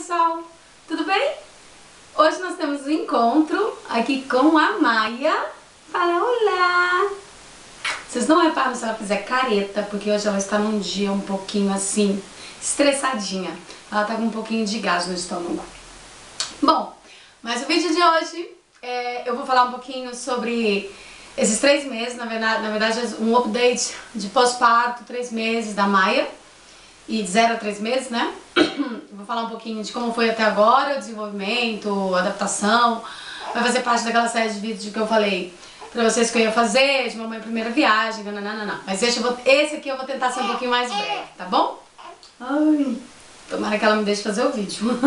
pessoal, tudo bem? Hoje nós temos um encontro aqui com a Maia. Fala olá! Vocês não reparam se ela fizer careta, porque hoje ela está num dia um pouquinho assim, estressadinha. Ela tá com um pouquinho de gás no estômago. Bom, mas o vídeo de hoje eu vou falar um pouquinho sobre esses 3 meses, na verdade um update de pós-parto, 3 meses da Maia. E de 0 a 3 meses, né? Vou falar um pouquinho de como foi até agora, o desenvolvimento, a adaptação. Vai fazer parte daquela série de vídeos que eu falei pra vocês que eu ia fazer, de mamãe primeira viagem, nananana. Mas esse aqui eu vou tentar ser um pouquinho mais breve, tá bom? Ai, tomara que ela me deixe fazer o vídeo.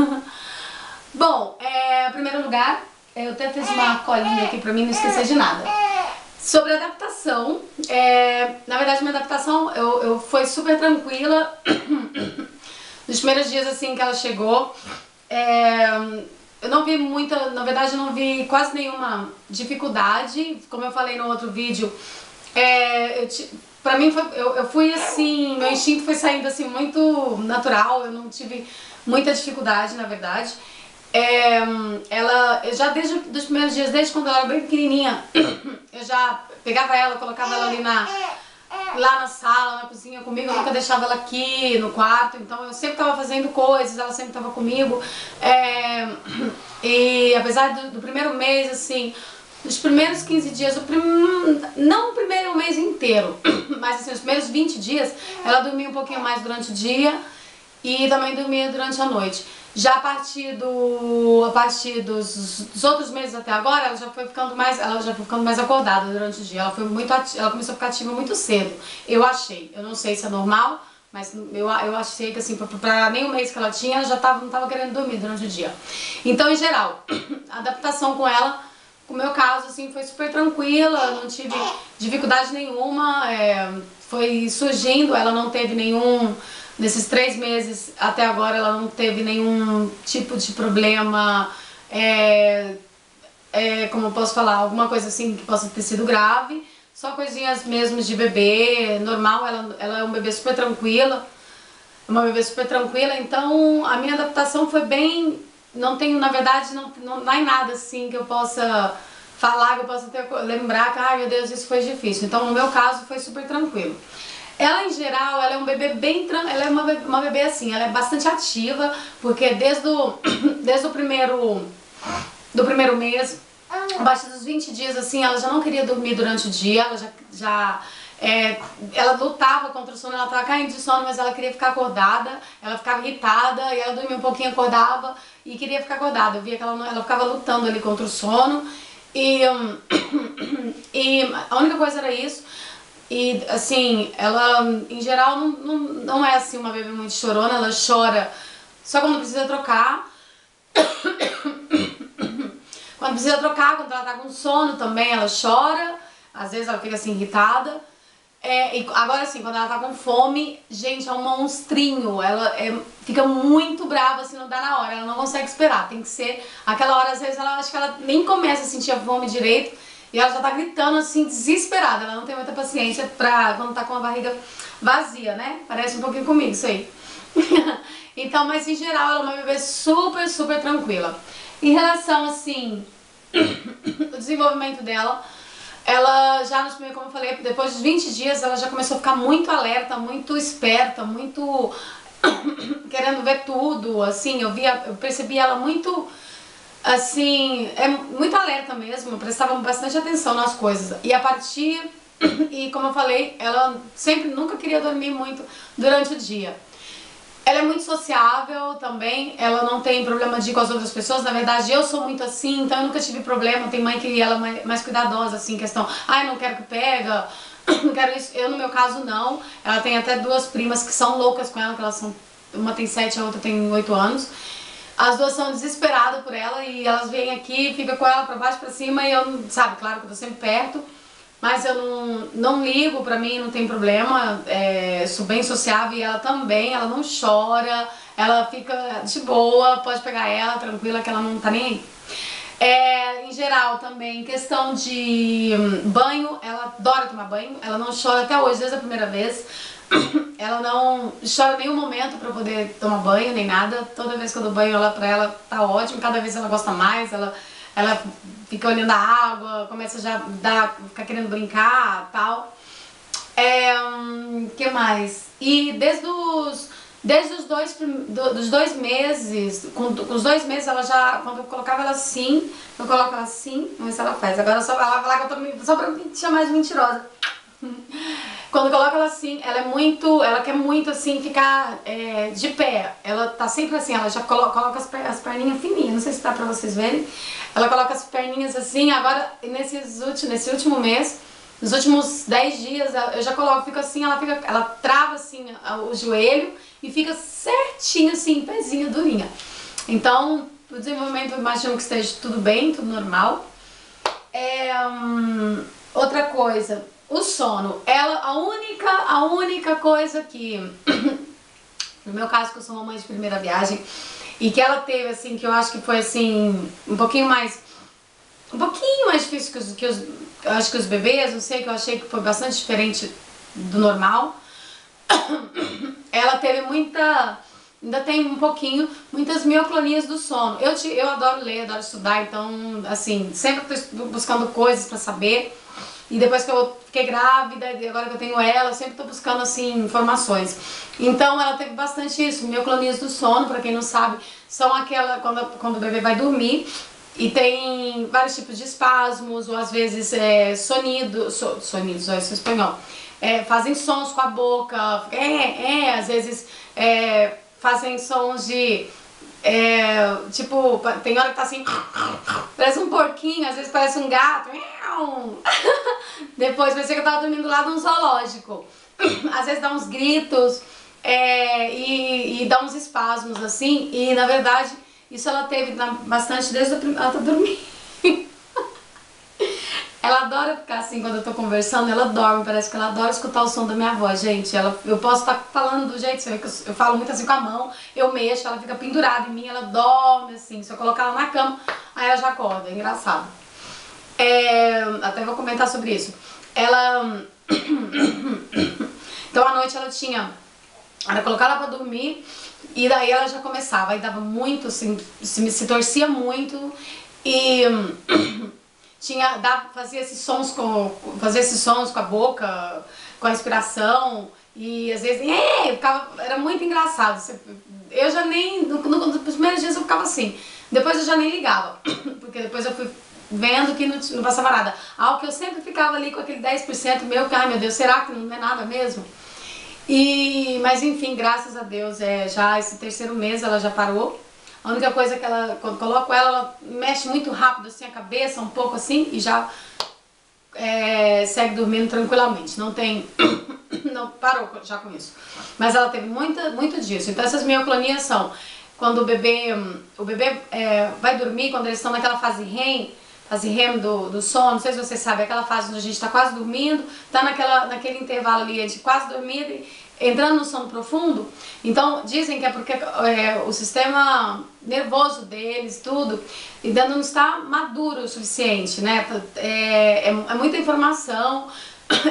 Bom, em primeiro lugar, eu até fiz uma colinha aqui pra mim não esquecer de nada. Sobre a adaptação, na verdade minha adaptação eu foi super tranquila. Nos primeiros dias assim que ela chegou, eu não vi muita, na verdade eu não vi quase nenhuma dificuldade. Como eu falei no outro vídeo, pra mim eu fui assim, meu instinto foi saindo assim muito natural, eu não tive muita dificuldade na verdade. Eu já desde os primeiros dias, desde quando ela era bem pequenininha, eu já pegava ela, colocava ela ali lá na sala, na cozinha comigo, eu nunca deixava ela aqui no quarto, então eu sempre estava fazendo coisas, ela sempre estava comigo. E apesar do primeiro mês, assim, dos primeiros 15 dias, não o primeiro mês inteiro, mas assim, os primeiros 20 dias, ela dormia um pouquinho mais durante o dia e também dormia durante a noite. Já a partir dos outros meses até agora, ela já foi ficando mais acordada durante o dia. Ela começou a ficar ativa muito cedo. Eu achei, eu não sei se é normal, mas eu achei que assim, pra nem o mês que ela tinha, ela já não tava querendo dormir durante o dia. Então, em geral, a adaptação com ela, com o meu caso, assim, foi super tranquila, não tive dificuldade nenhuma, foi surgindo, ela não teve nenhum... Nesses 3 meses até agora ela não teve nenhum tipo de problema, como eu posso falar, alguma coisa assim que possa ter sido grave, só coisinhas mesmo de bebê, normal, ela é um bebê super tranquila, então a minha adaptação foi bem, não tenho, na verdade, não é nada assim que eu possa falar, que eu possa lembrar que, ai meu Deus, isso foi difícil. Então no meu caso foi super tranquilo. Ela, em geral, ela é um bebê ela é uma bebê assim, ela é bastante ativa, porque desde o primeiro mês, a partir dos 20 dias, assim, ela já não queria dormir durante o dia, ela lutava contra o sono, ela estava caindo de sono, mas ela queria ficar acordada, ela ficava irritada, e ela dormia um pouquinho, acordava, e queria ficar acordada. Eu via que ela ficava lutando ali contra o sono, e a única coisa era isso. E assim, ela em geral não é assim uma bebê muito chorona, ela chora só quando precisa trocar. Quando precisa trocar, quando ela tá com sono também ela chora, às vezes ela fica assim irritada. E agora assim, quando ela tá com fome, gente, é um monstrinho, ela fica muito brava se não dá na hora, ela não consegue esperar, tem que ser aquela hora, às vezes acho que ela nem começa a sentir a fome direito. E ela já tá gritando assim, desesperada, ela não tem muita paciência pra quando tá com a barriga vazia, né? Parece um pouquinho comigo isso aí. Então, mas em geral ela é uma bebê super, super tranquila. Em relação, assim, o desenvolvimento dela, ela já nos primeiros, como eu falei, depois dos 20 dias ela já começou a ficar muito alerta, muito esperta, muito querendo ver tudo, assim, eu percebi ela muito... Assim, muito alerta mesmo, prestava bastante atenção nas coisas. E como eu falei, ela nunca queria dormir muito durante o dia. Ela é muito sociável também, ela não tem problema de ir com as outras pessoas. Na verdade, eu sou muito assim, então eu nunca tive problema. Tem mãe que ela é mais cuidadosa, assim, questão, ai, não quero que pega, não quero isso. Eu, no meu caso, não. Ela tem até 2 primas que são loucas com ela, que elas são, uma tem 7, a outra tem 8 anos. As 2 são desesperadas por ela e elas vêm aqui, ficam com ela pra baixo e pra cima e eu, sabe, claro que eu tô sempre perto, mas eu não ligo, pra mim não tem problema, sou bem sociável e ela também, ela não chora, ela fica de boa, pode pegar ela, tranquila, que ela não tá nem aí. Em geral também, questão de banho, ela adora tomar banho, ela não chora até hoje, desde a primeira vez. ela não chora em nenhum momento pra poder tomar banho, nem nada. Toda vez que eu dou banho ela, pra ela tá ótimo, cada vez ela gosta mais, ela fica olhando a água, começa já a ficar querendo brincar e tal. Que mais? E desde dos 2 meses, com os 2 meses ela já, quando eu colocava ela assim, eu coloco ela assim, vamos ver se ela faz. Agora só ela vai falar que eu tô só pra me chamar de mentirosa. Quando eu coloco ela assim, ela quer muito assim ficar de pé. Ela tá sempre assim, ela já coloca as perninhas fininhas, não sei se dá pra vocês verem. Ela coloca as perninhas assim, agora nesse último mês, nos últimos 10 dias, eu já coloco, fica assim, ela trava assim o joelho e fica certinho assim, pezinha durinha. Então, o desenvolvimento eu imagino que esteja tudo bem, tudo normal. Outra coisa, o sono. Ela, a única coisa que, no meu caso, que eu sou mamãe de primeira viagem, e que ela teve, assim, que eu acho que foi, assim, um pouquinho mais difícil eu acho que os bebês, não sei, que eu achei que foi bastante diferente do normal. Ela teve ainda tem um pouquinho, muitas mioclonias do sono. Eu adoro ler, adoro estudar, então, assim, sempre estou buscando coisas pra saber. E depois que eu fiquei grávida, e agora que eu tenho ela, eu sempre tô buscando, assim, informações. Então, ela teve bastante isso, mioclonias do sono, pra quem não sabe, são quando o bebê vai dormir, e tem vários tipos de espasmos, ou às vezes sonidos, isso é espanhol. Fazem sons com a boca, às vezes fazem sons de... tipo, tem hora que tá assim, parece um porquinho, às vezes parece um gato. Depois parecia que eu tava dormindo lá num zoológico. Às vezes dá uns gritos e dá uns espasmos assim. E na verdade, isso ela teve bastante desde ela tá dormindo. Ela adora ficar assim quando eu tô conversando, ela dorme, parece que ela adora escutar o som da minha voz, gente. Eu posso estar falando do jeito, você vê que eu falo muito assim com a mão, eu mexo, ela fica pendurada em mim, ela dorme assim. Se eu colocar ela na cama, aí ela já acorda, é engraçado. Até vou comentar sobre isso. Então à noite era colocar ela pra dormir e daí ela já começava, aí dava muito, assim, se torcia muito e fazia esses sons com a boca, com a respiração e às vezes era muito engraçado. Eu já nem, nos primeiros dias eu ficava assim, depois eu já nem ligava, porque depois eu fui vendo que não passava nada. Algo que eu sempre ficava ali com aquele 10% meu, que ai meu Deus, será que não é nada mesmo? Mas enfim, graças a Deus, já esse 3º mês ela já parou. A única coisa que quando coloco ela mexe muito rápido assim a cabeça, um pouco assim, e já segue dormindo tranquilamente. Não tem... não parou já com isso. Mas ela teve muito disso. Então essas mioclonias são quando o bebê vai dormir, quando eles estão naquela fase REM do sono, não sei se vocês sabem, aquela fase onde a gente está quase dormindo, tá naquele intervalo ali entre quase dormindo entrando no sono profundo. Então dizem que é porque o sistema nervoso deles, tudo, ainda não está maduro o suficiente, né? É muita informação,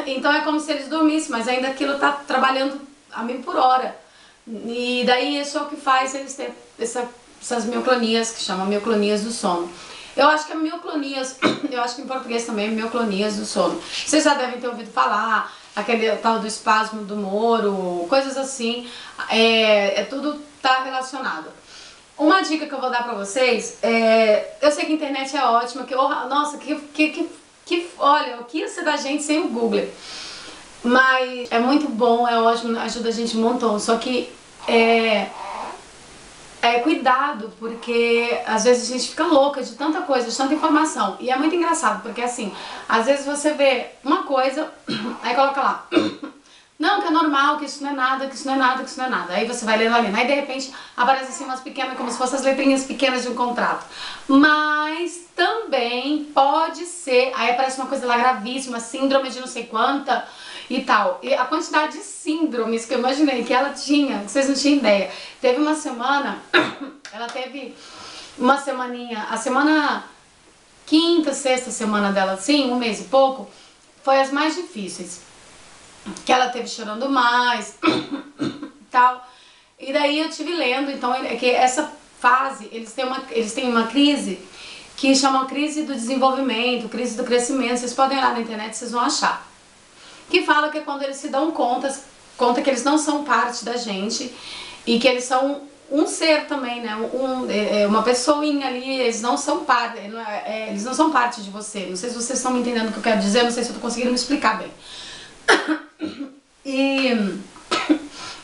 então é como se eles dormissem, mas ainda aquilo tá trabalhando a 1000 por hora. E daí isso é o que faz eles terem essas mioclonias, que chamam mioclonias do sono. Eu acho que eu acho que em português também é mioclonias do sono. Vocês já devem ter ouvido falar, aquele tal do espasmo do Moro, coisas assim, tudo tá relacionado. Uma dica que eu vou dar pra vocês, eu sei que a internet é ótima, nossa, olha, o que ia ser da gente sem o Google? Mas é muito bom, é ótimo, ajuda a gente um montão, só que cuidado, porque às vezes a gente fica louca de tanta coisa, de tanta informação. E é muito engraçado, porque assim, às vezes você vê uma coisa, aí coloca lá, não, que é normal, que isso não é nada, que isso não é nada, que isso não é nada. Aí você vai lendo ali, aí de repente aparece assim umas pequenas, como se fossem as letrinhas pequenas de um contrato. Mas também pode ser, aí aparece uma coisa lá gravíssima, síndrome de não sei quanta e tal. E a quantidade de síndromes que eu imaginei que ela tinha, que vocês não tinham ideia. Teve uma semana, ela teve uma semaninha, a semana quinta, sexta semana dela assim, um mês e pouco, foi as mais difíceis. que ela teve chorando mais, tal. E daí eu tive lendo, então, é que essa fase, eles têm uma crise que chama crise do desenvolvimento, crise do crescimento. Vocês podem olhar na internet, vocês vão achar. Que fala que é quando eles se dão conta que eles não são parte da gente e que eles são um ser também, né? Uma pessoinha ali, eles não são parte, eles não são parte de você. Não sei se vocês estão me entendendo o que eu quero dizer, não sei se eu tô conseguindo me explicar bem. E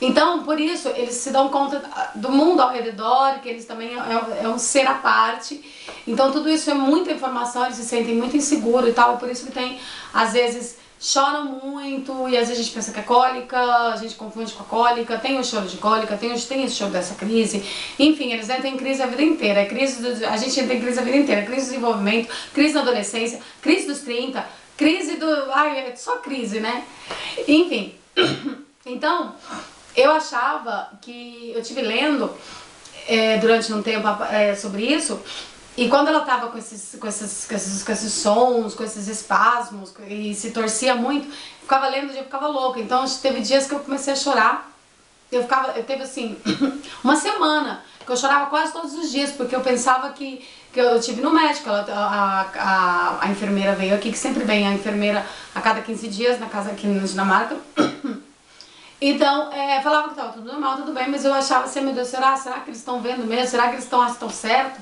então, por isso, eles se dão conta do mundo ao redor, que eles também é um ser à parte. Então, tudo isso é muita informação, eles se sentem muito inseguros e tal. É por isso que tem, às vezes, choram muito e às vezes a gente pensa que é cólica, a gente confunde com a cólica. Tem o choro de cólica, tem esse choro dessa crise. Enfim, eles entram em crise a vida inteira. A gente entra em crise a vida inteira. Crise do desenvolvimento, crise na adolescência, crise dos 30, crise do... Ai, é só crise, né? Enfim, então... Eu achava que... Eu tive lendo durante um tempo sobre isso, e quando ela tava com esses sons, com esses espasmos, e se torcia muito, ficava lendo e eu ficava louca. Então teve dias que eu comecei a chorar. Eu teve assim, uma semana que eu chorava quase todos os dias, porque eu pensava que eu tive no médico. A enfermeira veio aqui, que sempre vem a enfermeira a cada 15 dias na casa aqui na Dinamarca. Então, falava que tava tudo normal, tudo bem, mas eu achava assim, meu Deus, será que eles estão vendo mesmo? Será que eles estão certo?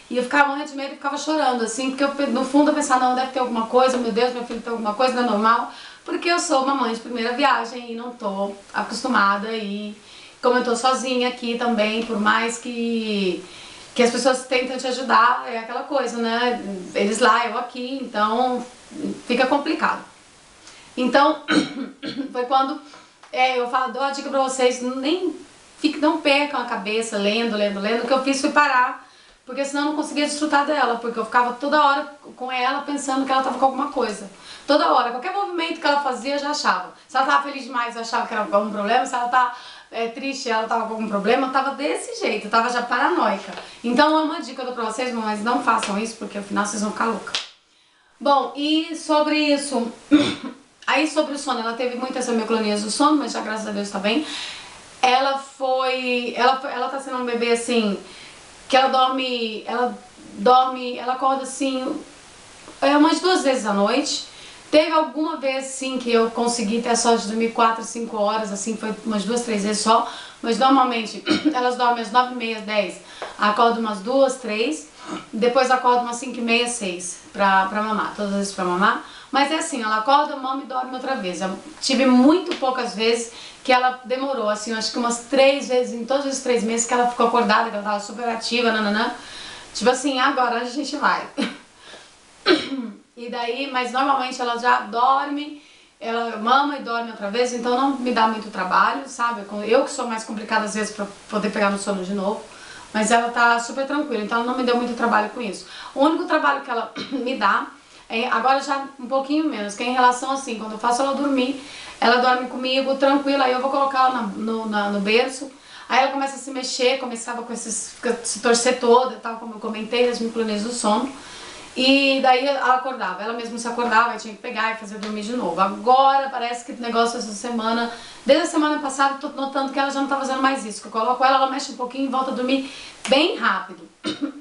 E eu ficava morrendo de medo e ficava chorando, assim, porque no fundo eu pensava, não, deve ter alguma coisa, meu Deus, meu filho tem alguma coisa, não é normal, porque eu sou uma mãe de primeira viagem e não tô acostumada, e como eu tô sozinha aqui também, por mais que as pessoas tentam te ajudar, é aquela coisa, né? Eles lá, eu aqui, então fica complicado. Então, foi quando... eu dou uma dica pra vocês, não percam a cabeça lendo, o que eu fiz foi parar, porque senão eu não conseguia desfrutar dela, porque eu ficava toda hora com ela pensando que ela tava com alguma coisa. Toda hora, qualquer movimento que ela fazia eu já achava. Se ela tava feliz demais eu achava que era algum problema, se ela tá triste ela tava com algum problema, eu tava desse jeito, eu tava já paranoica. Então é uma dica que eu dou pra vocês, mas não façam isso, porque afinal vocês vão ficar louca. Bom, e sobre isso... Aí sobre o sono, ela teve muitas hemicronias do sono, mas já graças a Deus tá bem. Ela tá sendo um bebê assim, que ela acorda assim, umas 2 vezes à noite. Teve alguma vez sim que eu consegui ter a sorte de dormir 4, 5 horas, assim, foi umas 2, 3 vezes só. Mas normalmente elas dormem às 9h30, 10, acordam umas 2, 3, depois acordam umas 5h30, 6 pra mamar, todas as vezes pra mamar. Mas é assim, ela acorda, mama e dorme outra vez. Eu tive muito poucas vezes que ela demorou, assim, eu acho que umas 3 vezes, em todos os 3 meses que ela ficou acordada, que ela tava super ativa, nananã. Tipo assim, agora a gente vai. E daí, mas normalmente ela já dorme, ela mama e dorme outra vez, então não me dá muito trabalho, sabe? Eu que sou mais complicada às vezes pra poder pegar no sono de novo. Mas ela tá super tranquila, então ela não me deu muito trabalho com isso. O único trabalho que ela me dá... agora já um pouquinho menos, que é em relação assim, quando eu faço ela dormir, ela dorme comigo tranquila, aí eu vou colocar ela no berço, aí ela começa a se mexer, começava com se torcer toda e tal, como eu comentei, as micronias do sono, e daí ela acordava, ela mesma se acordava, eu tinha que pegar e fazer dormir de novo. Agora parece que o negócio essa semana, desde a semana passada, tô notando que ela já não tá fazendo mais isso, que eu coloco ela mexe um pouquinho e volta a dormir bem rápido.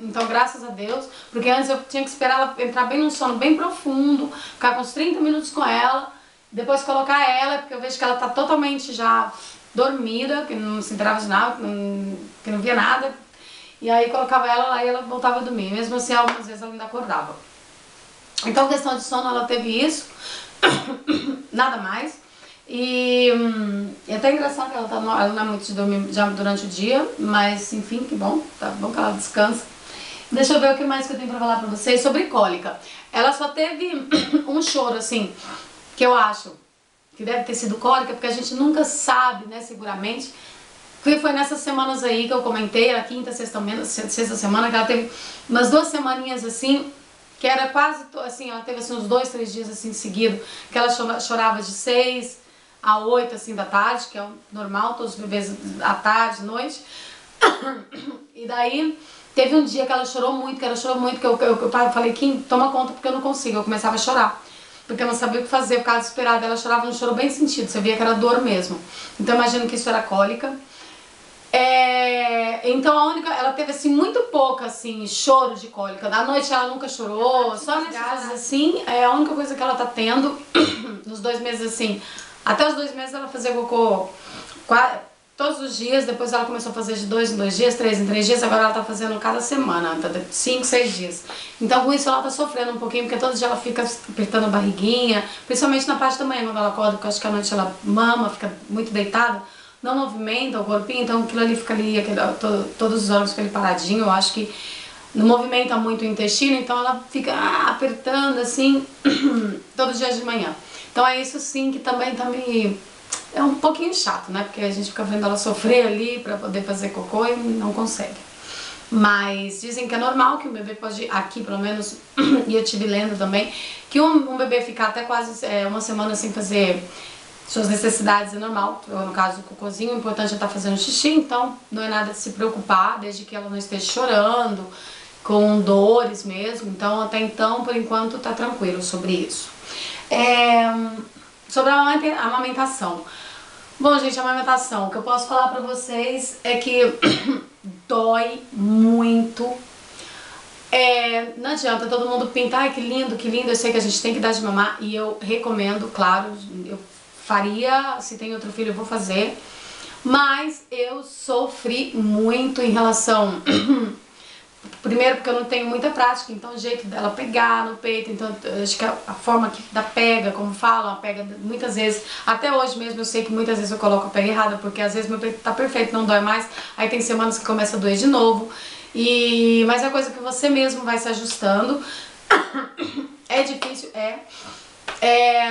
Então, graças a Deus, porque antes eu tinha que esperar ela entrar bem num sono bem profundo, ficar com uns 30 minutos com ela, depois colocar ela, porque eu vejo que ela tá totalmente já dormida, que não se enterava de nada, que não via nada. E aí colocava ela lá e ela voltava a dormir. Mesmo assim, algumas vezes ela ainda acordava. Então, questão de sono, ela teve isso, nada mais. E é até engraçado que ela não é muito de dormir já durante o dia, mas enfim, que bom, tá bom que ela descansa. Deixa eu ver o que mais que eu tenho pra falar pra vocês sobre cólica. Ela só teve um choro, assim, que eu acho que deve ter sido cólica, porque a gente nunca sabe, né, seguramente. Foi nessas semanas aí que eu comentei, a quinta, sexta semana, que ela teve umas 2 semaninhas assim, que era quase, assim, ela teve assim uns 2, 3 dias assim seguido, que ela chorava de 6 a 8 assim da tarde, que é o normal, todos os bebês à tarde, noite. E daí teve um dia que ela chorou muito, que eu falei, Kim, toma conta porque eu não consigo, eu começava a chorar. porque eu não sabia o que fazer, eu ficava desesperada. Ela chorava um choro bem sentido, você via que era dor mesmo. Então eu imagino que isso era cólica. Então ela teve assim muito pouco assim, choro de cólica. À noite ela nunca chorou, só nesses casos assim, é a única coisa que ela tá tendo nos 2 meses assim. Até os 2 meses ela fazia cocô todos os dias, depois ela começou a fazer de 2 em 2 dias, 3 em 3 dias, agora ela tá fazendo cada semana, 5, 6 dias. Então com isso ela tá sofrendo um pouquinho, porque todo dia ela fica apertando a barriguinha, principalmente na parte da manhã quando ela acorda, porque eu acho que à noite ela mama, fica muito deitada, não movimenta o corpinho, então aquilo ali fica ali, todos os órgãos ficam ali paradinho, eu acho que não movimenta muito o intestino, então ela fica apertando assim, todo dia de manhã. Então é isso sim que também tá me... É um pouquinho chato, né? Porque a gente fica vendo ela sofrer ali pra poder fazer cocô e não consegue. Mas dizem que é normal que um bebê pode, aqui pelo menos, e eu tive lendo também, que um bebê ficar até quase 1 semana sem fazer suas necessidades é normal. No caso do cocôzinho, o importante é estar fazendo xixi, então não é nada de se preocupar, desde que ela não esteja chorando, com dores mesmo. Então até então, por enquanto, tá tranquilo sobre isso. Sobre a amamentação. Bom, gente, a amamentação, o que eu posso falar pra vocês é que dói muito. Não adianta todo mundo pintar, ai que lindo, eu sei que a gente tem que dar de mamar e eu recomendo, claro, eu faria, se tem outro filho eu vou fazer, mas eu sofri muito em relação... Primeiro porque eu não tenho muita prática, então o jeito dela pegar no peito, então acho que a forma da pega, como falam, a pega muitas vezes, até hoje mesmo eu sei que muitas vezes eu coloco a pega errada, porque às vezes meu peito tá perfeito, não dói mais, aí tem semanas que começa a doer de novo, mas é coisa que você mesmo vai se ajustando. É difícil,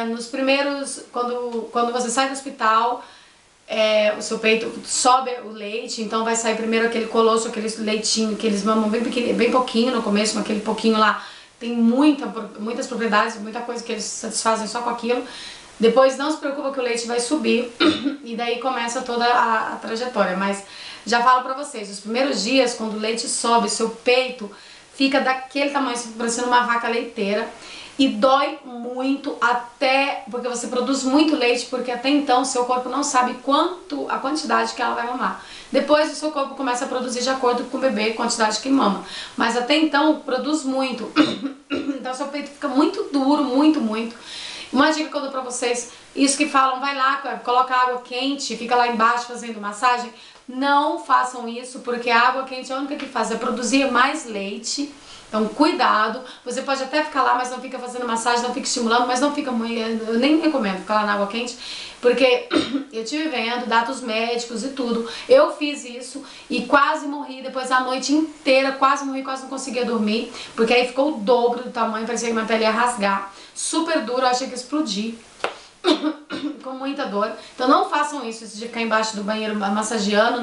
nos primeiros, quando você sai do hospital, o seu peito sobe o leite, então vai sair primeiro aquele colosso, aquele leitinho que eles mamam bem pequeno, bem pouquinho no começo, aquele pouquinho lá tem muitas propriedades, muita coisa que eles satisfazem só com aquilo. Depois não se preocupa que o leite vai subir e daí começa toda a trajetória, mas já falo pra vocês, os primeiros dias quando o leite sobe, seu peito fica daquele tamanho, parecendo uma vaca leiteira. E dói muito até, porque você produz muito leite, porque até então seu corpo não sabe a quantidade que ela vai mamar. Depois o seu corpo começa a produzir de acordo com o bebê, a quantidade que mama. Mas até então produz muito. Então seu peito fica muito duro, muito. Uma dica que eu dou pra vocês, isso que falam, vai lá, coloca água quente, fica lá embaixo fazendo massagem. Não façam isso, porque a água quente é a única que faz, é produzir mais leite. Então cuidado, você pode até ficar lá, mas não fica fazendo massagem, não fica estimulando, mas não fica muito, eu nem recomendo ficar lá na água quente, porque eu tive vendo dados médicos e tudo, eu fiz isso e quase morri, depois a noite inteira, quase morri, quase não conseguia dormir, porque aí ficou o dobro do tamanho, parecia que minha pele ia rasgar, super duro, eu achei que ia explodir. Com muita dor, então não façam isso de ficar embaixo do banheiro massageando,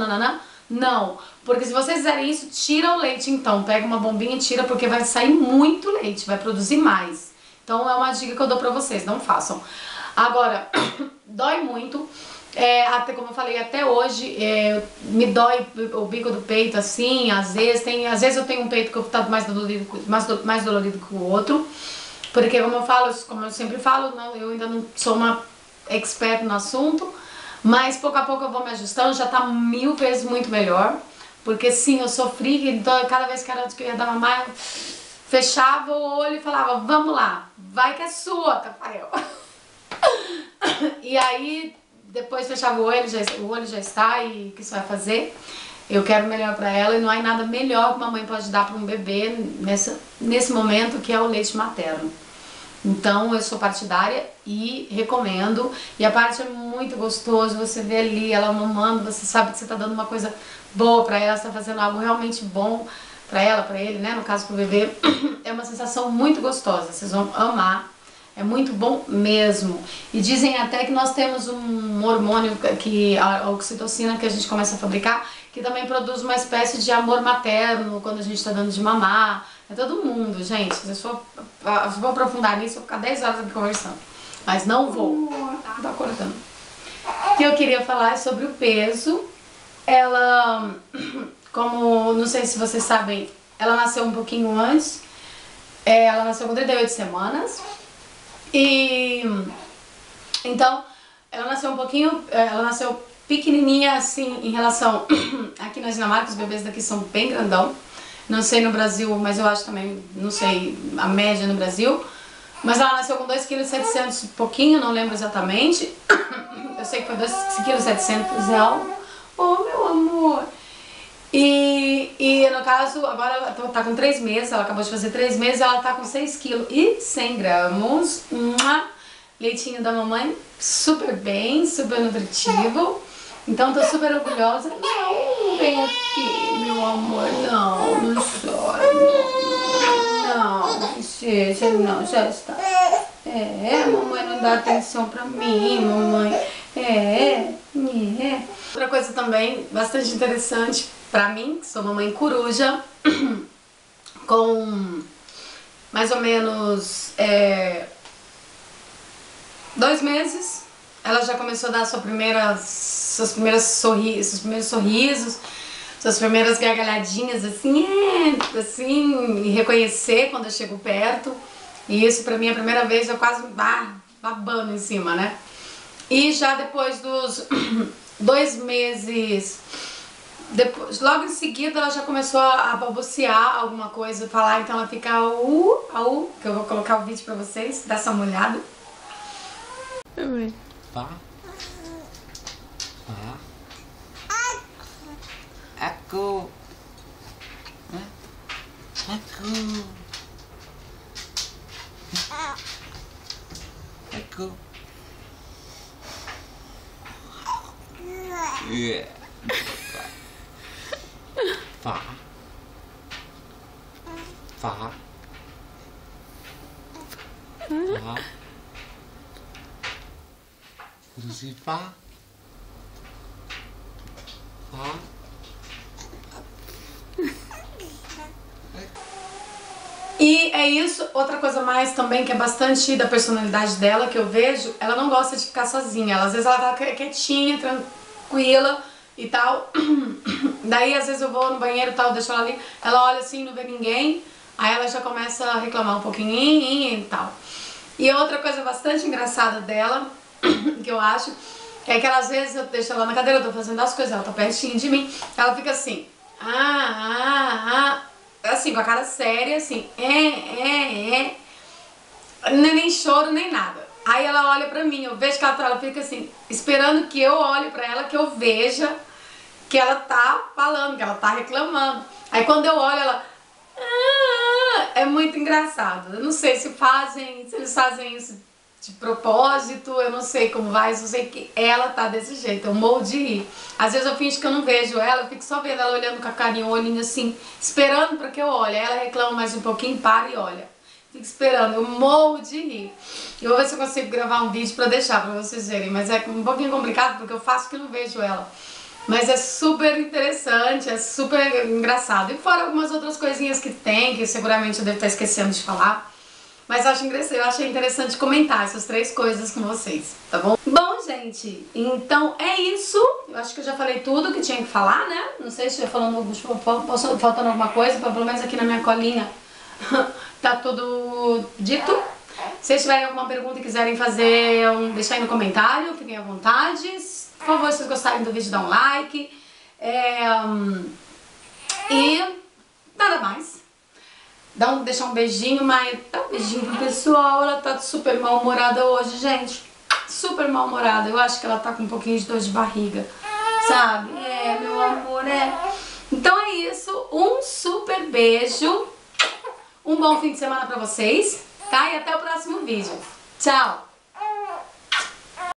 não, porque se vocês fizerem isso, tira o leite então, pega uma bombinha e tira, porque vai sair muito leite, vai produzir mais. Então é uma dica que eu dou pra vocês, não façam. Agora, dói muito, até como eu falei, até hoje me dói o bico do peito assim, às vezes eu tenho um peito que tá mais dolorido que o outro, porque como eu sempre falo, eu ainda não sou uma expert no assunto, mas pouco a pouco eu vou me ajustando, já tá 1000 vezes muito melhor, porque sim, eu sofri, então cada vez que eu ia dar mamar, eu fechava o olho e falava, vamos lá, vai que é sua, Tafarel. E aí, depois fechava o olho já está, e o que você vai fazer? Eu quero melhor pra ela, e não há nada melhor que uma mãe pode dar pra um bebê nesse momento, que é o leite materno. Então eu sou partidária e recomendo, e a parte é muito gostoso, você vê ali ela mamando, você sabe que você tá dando uma coisa boa pra ela, você tá fazendo algo realmente bom pra ela, pra ele, né, no caso pro bebê. É uma sensação muito gostosa, vocês vão amar, é muito bom mesmo. E dizem até que nós temos um hormônio, a oxitocina, que a gente começa a fabricar, que também produz uma espécie de amor materno quando a gente tá dando de mamar. É todo mundo, gente. Se eu for aprofundar nisso, eu vou ficar 10 horas aqui conversando. Mas não vou. Tá cortando. O que eu queria falar é sobre o peso. Ela, como, não sei se vocês sabem, ela nasceu um pouquinho antes. Ela nasceu com 38 semanas. E então ela nasceu pequenininha assim em relação aqui na Dinamarca, os bebês daqui são bem grandão. Não sei no Brasil, mas eu acho também, não sei a média no Brasil. Mas ela nasceu com 2,7 kg e pouquinho, não lembro exatamente. Eu sei que foi 2,7 kg real. Oh, meu amor! E no caso, agora ela tá com 3 meses, ela acabou de fazer 3 meses, ela tá com 6,1 kg. Leitinho da mamãe, super bem, super nutritivo. Então tô super orgulhosa. Não, vem aqui, meu amor, não chora. Não, princesa, não, já está. Mamãe não dá atenção pra mim, mamãe. Outra coisa também bastante interessante pra mim, que sou mamãe coruja, com mais ou menos 2 meses, ela já começou a dar seus primeiros sorrisos, suas primeiras gargalhadinhas, assim, e reconhecer quando eu chego perto. E isso pra mim é a primeira vez, eu quase babando em cima, né? E já depois dos 2 meses, logo em seguida ela já começou a balbuciar alguma coisa, falar, então ela fica au, que eu vou colocar o vídeo pra vocês, dá essa uma olhada. Fá. Aku. Yeah. Fá. Fá. Fá. Fá. Fá. E é isso, outra coisa mais também que é bastante da personalidade dela, que eu vejo, ela não gosta de ficar sozinha, às vezes ela tá quietinha, tranquila e tal, daí às vezes eu vou no banheiro e tal, deixo ela ali, ela olha assim, não vê ninguém, aí ela já começa a reclamar um pouquinho e tal. E outra coisa bastante engraçada dela, que eu acho, é que ela, às vezes eu deixo ela na cadeira, eu tô fazendo as coisas, ela tá pertinho de mim, ela fica assim, assim, com a cara séria, assim, nem choro, nem nada. Aí ela olha pra mim, eu vejo que ela fica assim, esperando que eu olhe pra ela, que eu veja que ela tá falando, que ela tá reclamando. Aí quando eu olho, ela... é muito engraçado. Eu não sei se eles fazem isso de propósito, eu não sei como vai, só sei que ela tá desse jeito, eu morro de rir. Às vezes eu finjo que eu não vejo ela, eu fico só vendo ela olhando com a carinha, o olhinho assim, esperando pra que eu olhe. Aí ela reclama mais um pouquinho, para e olha. Fico esperando, eu morro de rir. Eu vou ver se eu consigo gravar um vídeo pra deixar pra vocês verem, mas é um pouquinho complicado porque eu faço que não vejo ela. Mas é super interessante, é super engraçado. E fora algumas outras coisinhas que tem, que seguramente eu devo estar esquecendo de falar. Mas eu achei interessante comentar essas 3 coisas com vocês, tá bom? Bom, gente, então é isso. Eu acho que eu já falei tudo que tinha que falar, né? Não sei se faltando alguma coisa, pelo menos aqui na minha colinha tá tudo dito. Se vocês tiverem alguma pergunta e quiserem fazer, deixar aí no comentário, fiquem à vontade. Por favor, se vocês gostarem do vídeo, dá um like. E nada mais. Deixar um beijinho, mas dá um beijinho pro pessoal. Ela tá super mal-humorada hoje, gente. Super mal-humorada. Eu acho que ela tá com um pouquinho de dor de barriga, sabe? Meu amor, Então é isso. Um super beijo. Um bom fim de semana pra vocês, tá? E até o próximo vídeo. Tchau!